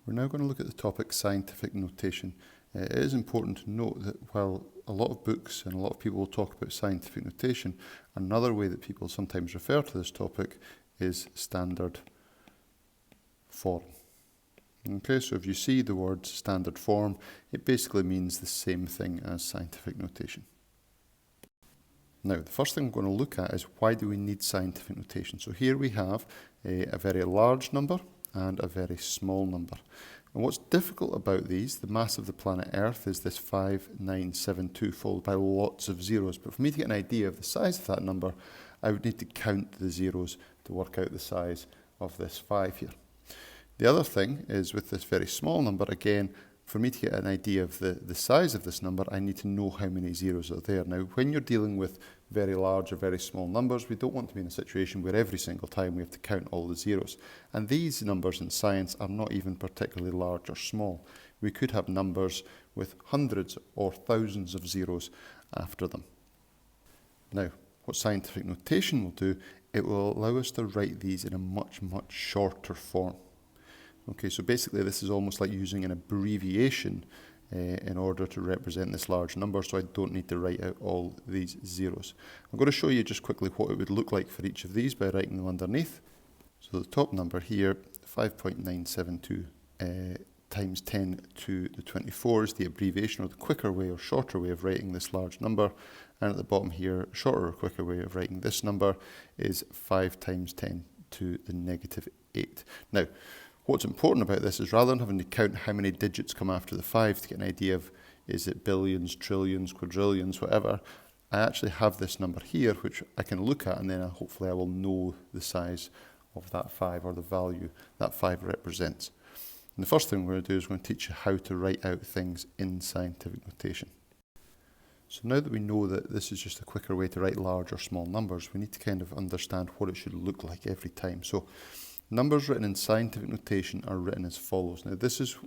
We're now going to look at the topic scientific notation. It is important to note that while a lot of books and a lot of people will talk about scientific notation, another way that people sometimes refer to this topic is standard form. Okay, so if you see the word standard form, it basically means the same thing as scientific notation. Now, the first thing we're going to look at is why do we need scientific notation? So here we have a very large number and a very small number. And what's difficult about these, the mass of the planet Earth is this 5972 followed by lots of zeros. But for me to get an idea of the size of that number, I would need to count the zeros to work out the size of this 5 here. The other thing is with this very small number, again, for me to get an idea of the size of this number, I need to know how many zeros are there. Now, when you're dealing with very large or very small numbers, we don't want to be in a situation where every single time we have to count all the zeros. And these numbers in science are not even particularly large or small. We could have numbers with hundreds or thousands of zeros after them. Now, what scientific notation will do, it will allow us to write these in a much, much shorter form. Okay, so basically this is almost like using an abbreviation in order to represent this large number, so I don't need to write out all these zeros. I'm going to show you just quickly what it would look like for each of these by writing them underneath. So the top number here, 5.972 times 10 to the 24 is the abbreviation or the quicker way or shorter way of writing this large number. And at the bottom here, shorter or quicker way of writing this number is 5 times 10 to the negative 8. Now, what's important about this is rather than having to count how many digits come after the 5 to get an idea of is it billions, trillions, quadrillions, whatever, I actually have this number here which I can look at and then hopefully I will know the size of that 5 or the value that 5 represents. And the first thing we're going to do is we're going to teach you how to write out things in scientific notation. So now that we know that this is just a quicker way to write large or small numbers, we need to kind of understand what it should look like every time. So numbers written in scientific notation are written as follows. Now this is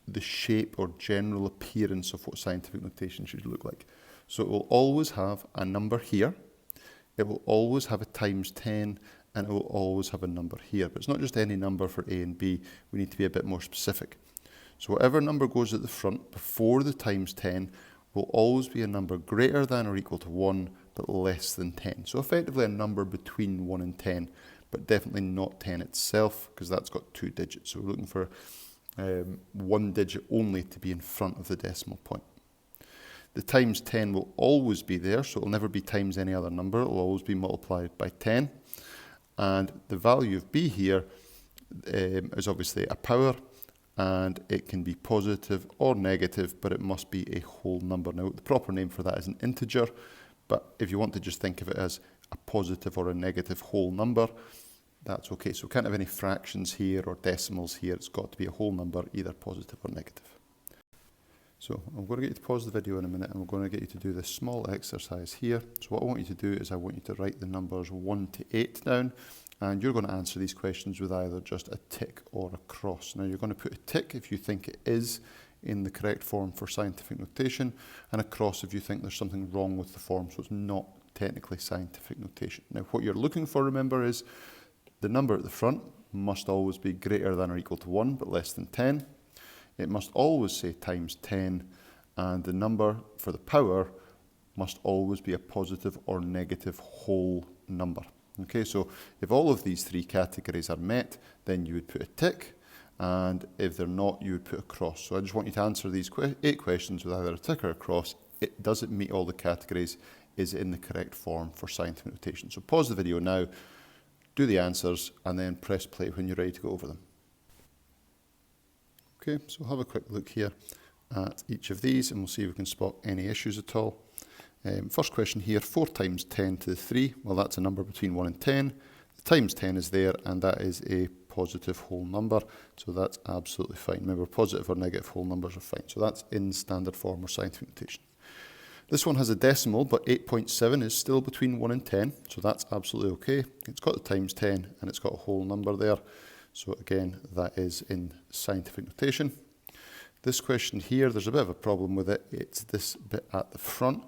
the shape or general appearance of what scientific notation should look like. So it will always have a number here, it will always have a times 10, and it will always have a number here. But it's not just any number for A and B, we need to be a bit more specific. So whatever number goes at the front before the times 10 will always be a number greater than or equal to 1, but less than 10. So effectively a number between 1 and 10. But definitely not 10 itself, because that's got 2 digits. So we're looking for 1 digit only to be in front of the decimal point. The times 10 will always be there, so it will never be times any other number. It will always be multiplied by 10. And the value of b here is obviously a power, and it can be positive or negative, but it must be a whole number. Now, the proper name for that is an integer, but if you want to just think of it as a positive or a negative whole number, that's okay. So we can't have any fractions here or decimals here. It's got to be a whole number, either positive or negative. So I'm going to get you to pause the video in a minute and we're going to get you to do this small exercise here. So what I want you to do is I want you to write the numbers 1 to 8 down, and you're going to answer these questions with either just a tick or a cross. Now you're going to put a tick if you think it is in the correct form for scientific notation, and a cross if you think there's something wrong with the form, so it's not technically scientific notation. Now what you're looking for, remember, is the number at the front must always be greater than or equal to 1, but less than 10. It must always say times 10, and the number for the power must always be a positive or negative whole number. Okay, so if all of these 3 categories are met, then you would put a tick, and if they're not, you would put a cross. So I just want you to answer these 8 questions with either a tick or a cross. Does it meet all the categories? Is it in the correct form for scientific notation? So pause the video now, do the answers, and then press play when you're ready to go over them. Okay, so have a quick look here at each of these and we'll see if we can spot any issues at all. First question here, 4 times 10 to the 3. Well, that's a number between 1 and 10. The times 10 is there, and that is a positive whole number, so that's absolutely fine. Remember, positive or negative whole numbers are fine. So that's in standard form or scientific notation. This one has a decimal, but 8.7 is still between 1 and 10, so that's absolutely okay. It's got the times 10 and it's got a whole number there. So again, that is in scientific notation. This question here, there's a bit of a problem with it. It's this bit at the front.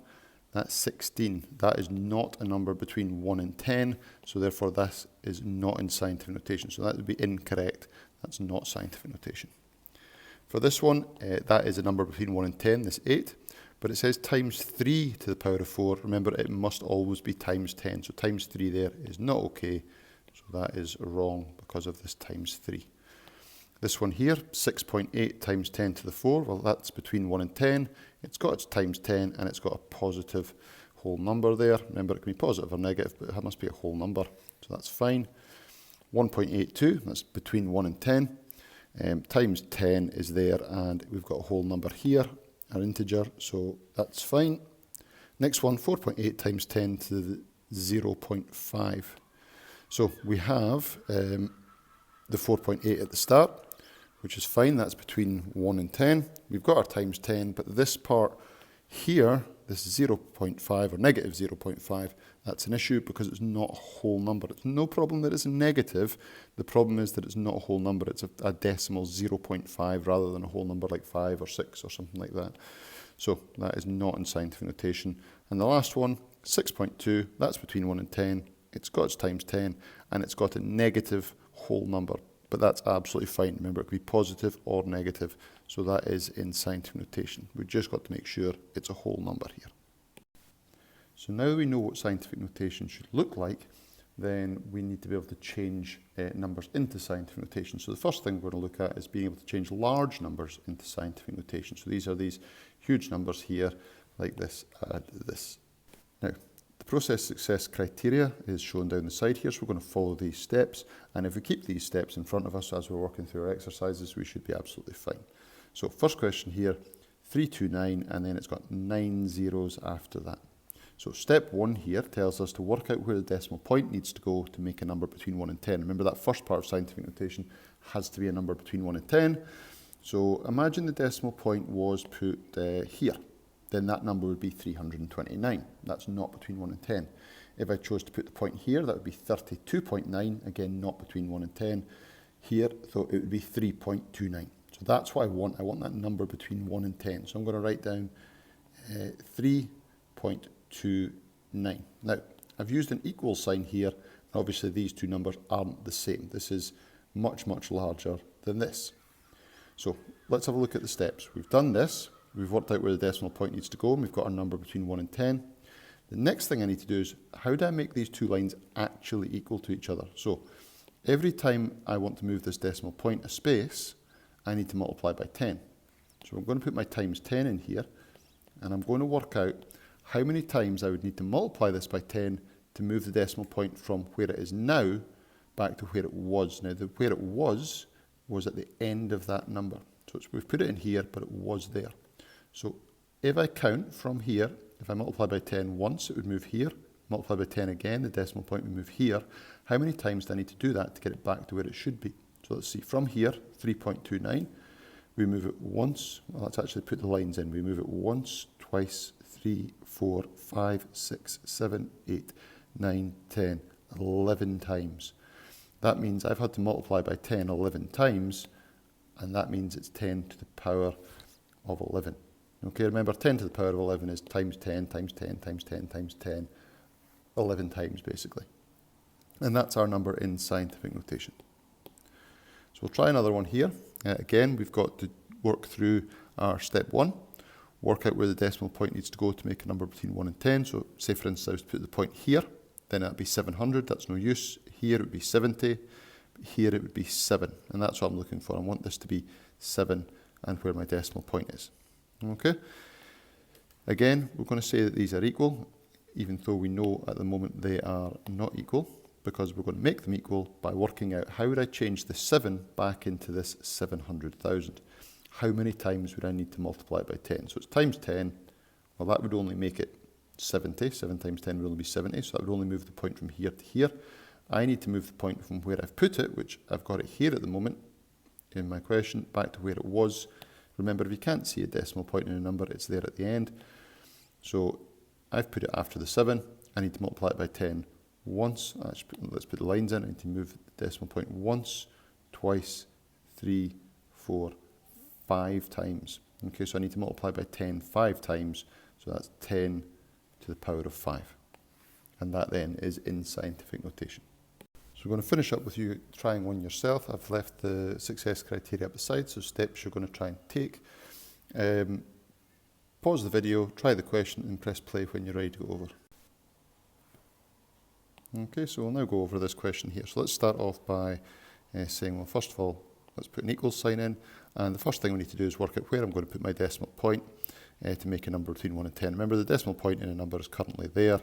That's 16. That is not a number between 1 and 10, so therefore this is not in scientific notation. So that would be incorrect. That's not scientific notation. For this one, that is a number between 1 and 10, this 8. But it says times 3 to the power of 4. Remember, it must always be times 10. So times 3 there is not okay. So that is wrong because of this times 3. This one here, 6.8 times 10 to the 4. Well, that's between 1 and 10. It's got its times 10 and it's got a positive whole number there. Remember, it can be positive or negative, but it must be a whole number. So that's fine. 1.82, that's between 1 and 10. Times 10 is there, and we've got a whole number here, an integer, so that's fine. Next one, 4.8 times 10 to the 0.5. So we have the 4.8 at the start, which is fine. That's between 1 and 10. We've got our times 10, but this part here, this 0.5 or negative 0.5, that's an issue because it's not a whole number. It's no problem that it's a negative. The problem is that it's not a whole number. It's a decimal 0.5 rather than a whole number like 5 or 6 or something like that. So that is not in scientific notation. And the last one, 6.2, that's between 1 and 10. It's got its times 10, and it's got a negative whole number. But that's absolutely fine. Remember, it could be positive or negative. So that is in scientific notation. We've just got to make sure it's a whole number here. So now we know what scientific notation should look like, then we need to be able to change numbers into scientific notation. So the first thing we're going to look at is being able to change large numbers into scientific notation. So these are these huge numbers here, like this, add this. Now, the process success criteria is shown down the side here, so we're going to follow these steps. And if we keep these steps in front of us as we're working through our exercises, we should be absolutely fine. So first question here, 329, and then it's got 9 zeros after that. So step 1 here tells us to work out where the decimal point needs to go to make a number between 1 and 10. Remember, that first part of scientific notation has to be a number between 1 and 10. So imagine the decimal point was put here. Then that number would be 329. That's not between 1 and 10. If I chose to put the point here, that would be 32.9, again, not between 1 and 10. Here, so it would be 3.29. So that's what I want. I want that number between 1 and 10. So I'm going to write down 3.29. Now, I've used an equal sign here. Obviously, these two numbers aren't the same. This is much, much larger than this. So let's have a look at the steps. We've done this. We've worked out where the decimal point needs to go, and we've got our number between 1 and 10. The next thing I need to do is, how do I make these two lines actually equal to each other? So every time I want to move this decimal point a space, I need to multiply by 10. So I'm going to put my times 10 in here, and I'm going to work out how many times I would need to multiply this by 10 to move the decimal point from where it is now back to where it was. Now, where it was at the end of that number. So we've put it in here, but it was there. So if I count from here, if I multiply by 10 once, it would move here. Multiply by 10 again, the decimal point would move here. How many times do I need to do that to get it back to where it should be? So let's see, from here, 3.29, we move it once. Well, let's actually put the lines in. We move it once, twice, 3, 4, 5, 6, 7, 8, 9, 10, 11 times. That means I've had to multiply by 10 11 times, and that means it's 10 to the power of 11. Okay, remember 10 to the power of 11 is times 10, times 10, times 10, times 10, 11 times basically. And that's our number in scientific notation. So we'll try another one here. Again, we've got to work through our step 1, work out where the decimal point needs to go to make a number between 1 and 10. So say for instance I was to put the point here, then that'd be 700, that's no use. Here it would be 70, here it would be 7, and that's what I'm looking for. I want this to be 7 and where my decimal point is. Okay. Again, we're going to say that these are equal, even though we know at the moment they are not equal, because we're going to make them equal by working out how would I change the 7 back into this 700,000. How many times would I need to multiply it by 10? So it's times 10. Well, that would only make it 70. 7 times 10 would only be 70, so that would only move the point from here to here. I need to move the point from where I've put it, which I've got it here at the moment in my question, back to where it was. Remember, if you can't see a decimal point in a number, it's there at the end. So I've put it after the 7. I need to multiply it by 10 once. Let's put the lines in. I need to move the decimal point once, twice, 3, 4, 5 times. Okay, so I need to multiply by 10 5 times. So that's 10 to the power of 5. And that then is in scientific notation. So we're going to finish up with you trying one yourself. I've left the success criteria up the side, so steps you're going to try and take. Pause the video, try the question and press play when you're ready to go over. Okay, so we'll now go over this question here. So let's start off by saying, well, first of all, let's put an equals sign in. And the first thing we need to do is work out where I'm going to put my decimal point to make a number between 1 and 10. Remember, the decimal point in a number is currently there,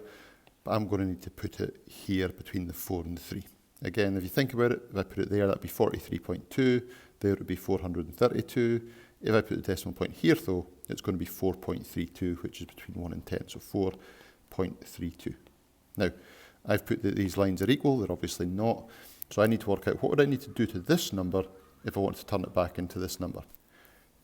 but I'm going to need to put it here between the 4 and the 3. Again, if you think about it, if I put it there, that'd be 43.2. There would be 432. If I put the decimal point here, though, it's going to be 4.32, which is between 1 and 10, so 4.32. Now, I've put that these lines are equal. They're obviously not. So I need to work out what would I need to do to this number if I want to turn it back into this number.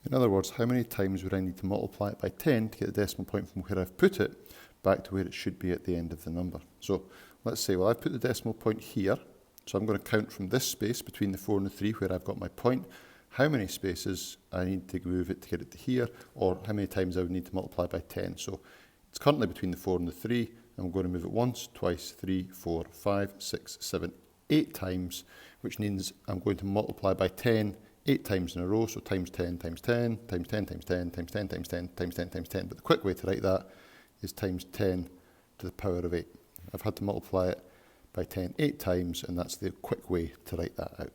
In other words, how many times would I need to multiply it by 10 to get the decimal point from where I've put it back to where it should be at the end of the number? So let's say, well, I've put the decimal point here. So I'm going to count from this space between the 4 and the 3 where I've got my point, how many spaces I need to move it to get it to here, or how many times I would need to multiply by 10. So it's currently between the 4 and the 3. I'm going to move it once, twice, 3, 4, 5, 6, 7, 8 times, which means I'm going to multiply by 10 8 times in a row, so times 10 times 10, times 10 times 10, times 10 times 10, times 10 times 10. But the quick way to write that is times 10 to the power of 8. I've had to multiply it by 10 8 times, and that's the quick way to write that out.